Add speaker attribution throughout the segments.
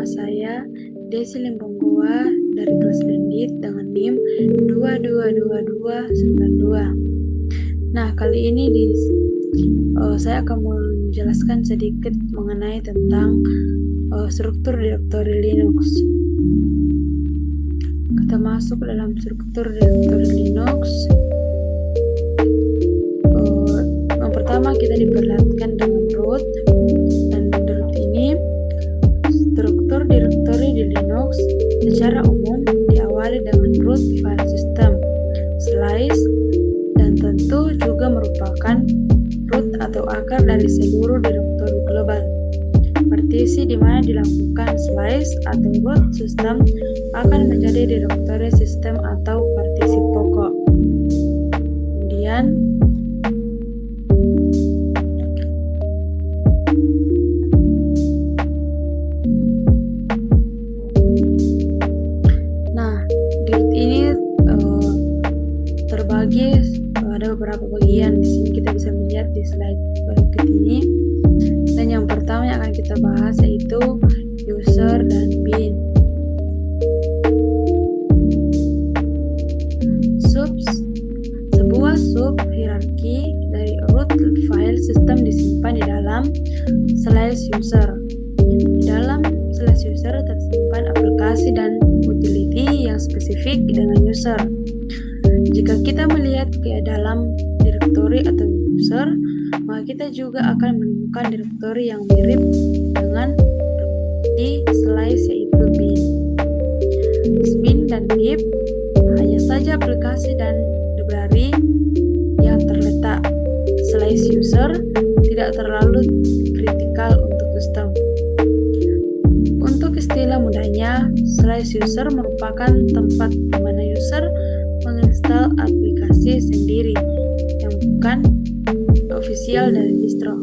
Speaker 1: Nama saya Desi Limbonggoa dari kelas Blended dengan NIM 222292. Nah, kali ini saya akan menjelaskan sedikit mengenai tentang struktur direktori Linux. Kita masuk dalam struktur direktori Linux. Yang pertama kita diperlihatkan dengan root, dan root ini struktur direktori di Linux secara umum diawali dengan root file system, slice, dan tentu juga merupakan root atau akar dari seluruh direktori global. Partisi di mana dilakukan slice atau root system akan menjadi direktori sistem atau partisi pokok. Kemudian terbagi ada beberapa bagian. Di sini kita bisa melihat di slide berikut ini. Dan yang pertama yang akan kita bahas yaitu user dan bin. Sebuah sub hierarki dari root file system disimpan di dalam slash user. Di dalam slash user tersimpan aplikasi dan utility yang spesifik dengan user. Jika kita melihat ke dalam direktori atau user, maka kita juga akan menemukan direktori yang mirip dengan di slice yaitu bin. Bin dan dip hanya saja aplikasi dan library yang terletak. Slice user tidak terlalu kritikal untuk sistem. Untuk istilah mudahnya, slice user merupakan tempat di mana user menginstal aplikasi sendiri yang bukan official dari distro.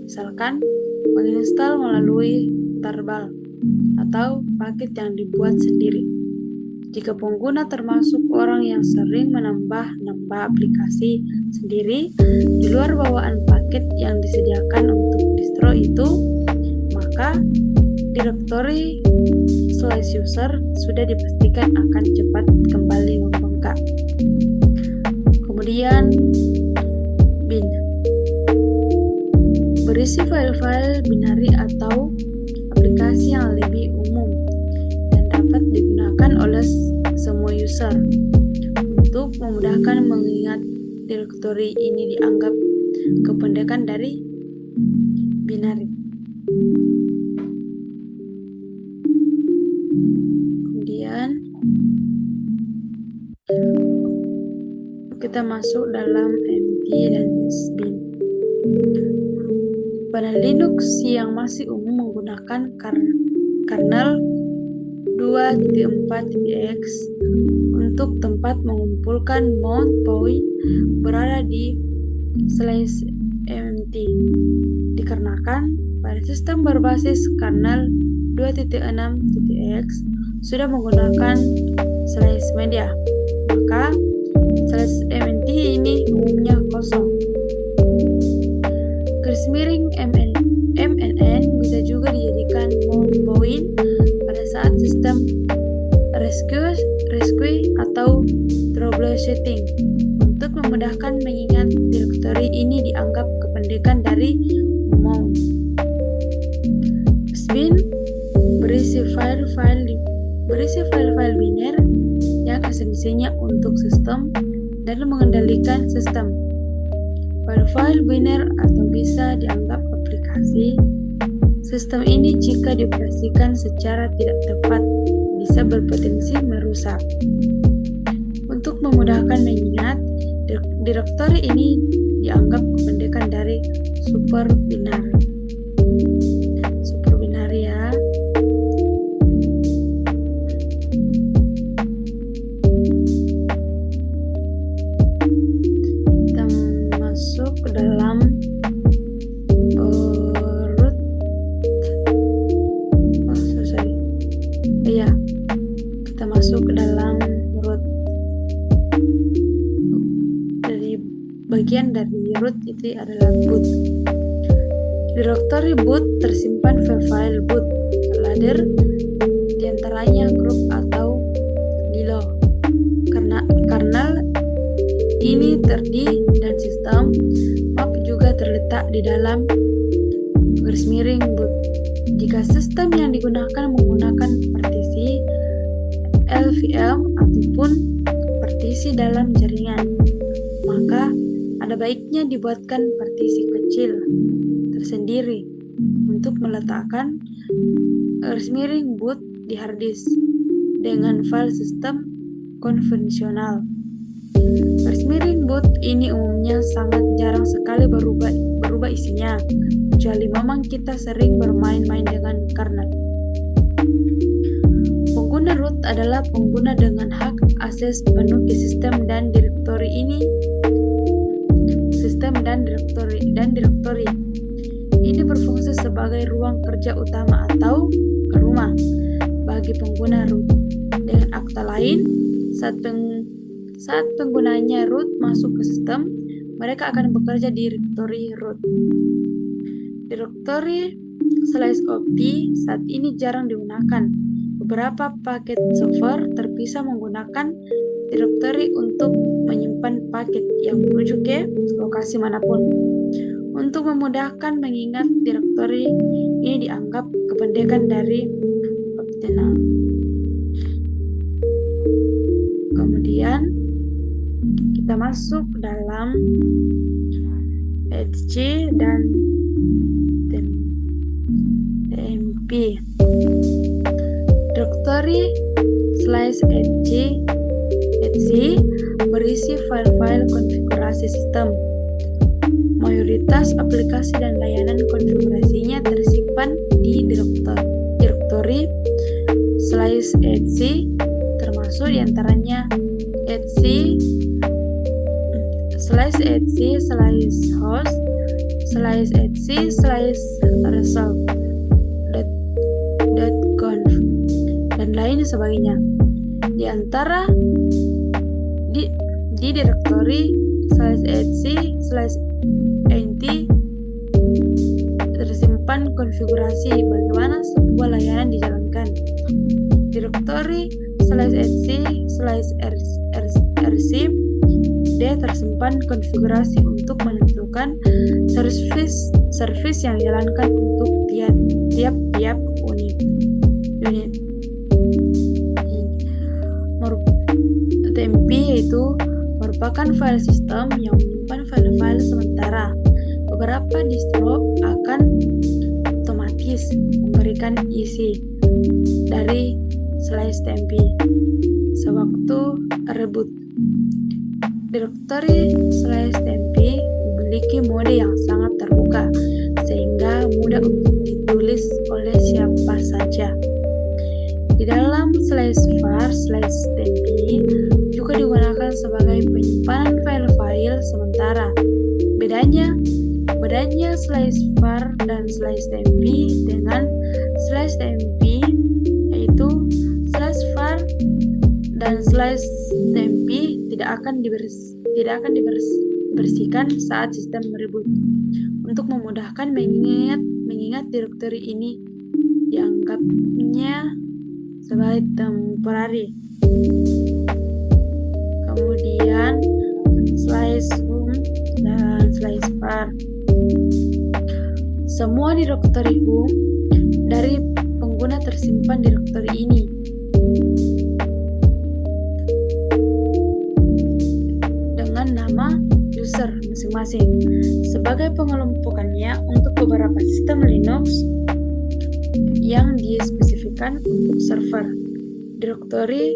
Speaker 1: Misalkan menginstal melalui tarball atau paket yang dibuat sendiri. Jika pengguna termasuk orang yang sering menambah aplikasi sendiri di luar bawaan paket yang disediakan untuk distro itu, maka direktori slash user sudah dipastikan akan cepat kembali membengkak. Kemudian bin berisi file-file binary atau aplikasi yang lebih umum dan dapat digunakan oleh semua user. Untuk memudahkan mengingat, direktori ini dianggap kependekan dari binary. Kemudian kita masuk dalam empty dan bin. Pada Linux yang masih umum menggunakan kernel 2.4.x untuk tempat mengumpulkan mount point berada di /empty. Dikarenakan pada sistem berbasis kernel 2.6.x sudah menggunakan /media, maka /empty ini umumnya kosong. Garis miring MNN bisa juga dijadikan mount point pada saat sistem rescue atau troubleshooting. Untuk memudahkan mengingat, direktori ini dianggap kependekan dari mount. Bin berisi file-file biner yang esensinya untuk sistem dan mengendalikan sistem. File-file biner atau bisa dianggap aplikasi sistem ini jika dioperasikan secara tidak tepat bisa berpotensi merusak. Untuk memudahkan mengingat, direktori ini dianggap kependekan dari super binary ya. Kita masuk ke dalam root. Kita masuk ke dalam root. Bagian dari root itu adalah boot. Direktori boot tersimpan file boot, folder, diantaranya grup atau lilo. Karena kernel ini terdiri dan sistem map juga terletak di dalam garis miring boot. Jika sistem yang digunakan menggunakan partisi LVM ataupun partisi dalam jaringan, maka ada baiknya dibuatkan partisi kecil tersendiri untuk meletakkan garis miring boot di hard disk dengan file sistem konvensional. Garis miring boot ini umumnya sangat jarang sekali berubah isinya, kecuali memang kita sering bermain-main dengan kernel. Pengguna root adalah pengguna dengan hak akses penuh ke sistem dan direktori ini. Ini berfungsi sebagai ruang kerja utama atau rumah bagi pengguna root. Dengan kata lain, saat penggunanya root masuk ke sistem, mereka akan bekerja di direktori root. Direktori /opt saat ini jarang digunakan. Beberapa paket software terpisah menggunakan direktori untuk menyimpan paket yang menuju ke lokasi manapun. Untuk memudahkan mengingat, direktori ini dianggap kependekan dari optional. Kemudian kita masuk dalam HC dan TMP. Direktori /HC berisi file-file konfigurasi sistem. Mayoritas aplikasi dan layanan konfigurasinya tersimpan di direktori /HC, termasuk diantaranya /HC/host /HC/result.conf dan lain sebagainya. Di antara di direktori /HC/ent tersimpan konfigurasi bagaimana sebuah layanan dijalankan. Direktori /HC/rc tersimpan konfigurasi untuk menentukan service yang dijalankan untuk tiap-tiap unit. TMP yaitu merupakan file sistem yang menyimpan file-file sementara. Beberapa distro akan otomatis memberikan isi dari /TMP sewaktu reboot. Direktori /TMP memiliki mode yang sangat terbuka sehingga mudah untuk ditulis oleh siapa saja. Di dalam /var/TMP juga digunakan sebagai penyimpanan file-file sementara. Bedanya /var dan /TMP dengan /TMP yaitu /var dan /TMP tidak akan dibersihkan saat sistem reboot. Untuk memudahkan mengingat direktori ini dianggapnya sebagai temporary. Kemudian /home dan /var. Semua direktori home dari pengguna tersimpan direktori ini. Dengan nama user masing-masing. Sebagai pengelompokannya untuk beberapa sistem Linux yang dispesifikkan untuk server, direktori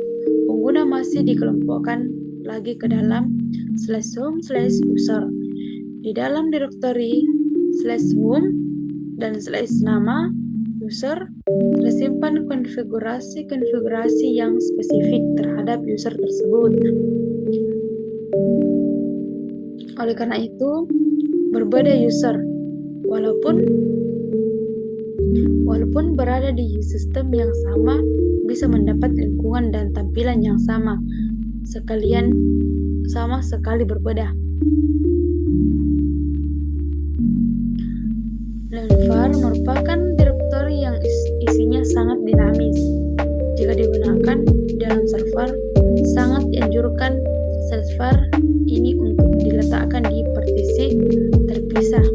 Speaker 1: pengguna masih dikelompokkan lagi ke dalam /home/user. Di dalam direktori /home dan /nama user tersimpan konfigurasi yang spesifik terhadap user tersebut. Oleh karena itu, berbeda user walaupun berada di sistem yang sama bisa mendapat lingkungan dan tampilan yang sama sekali berbeda. var merupakan direktori yang isinya kondisinya sangat dinamis. Jika digunakan dalam server, sangat dianjurkan server ini untuk diletakkan di partisi terpisah,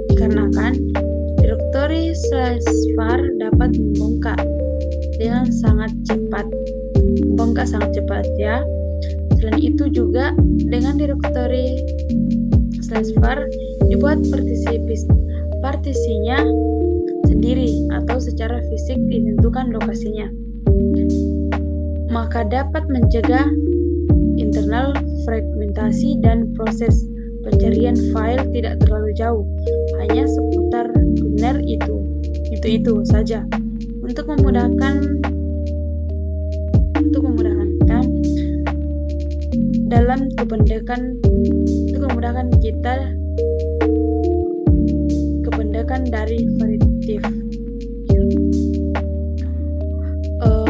Speaker 1: dikarenakan direktori /var dapat membongkar sangat cepat ya. Selain itu juga dengan direktori /var dibuat partisinya sendiri atau secara fisik ditentukan lokasinya, maka dapat mencegah internal fragmentasi dan proses pencarian file tidak terlalu jauh, hanya seputar kernel itu saja. Untuk memudahkan dalam kependekan dari variatif.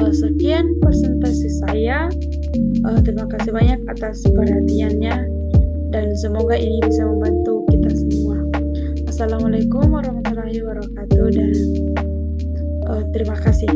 Speaker 1: Sekian presentasi saya. Terima kasih banyak atas perhatiannya dan semoga ini bisa membantu kita semua. Assalamualaikum warahmatullahi wabarakatuh dan terima kasih.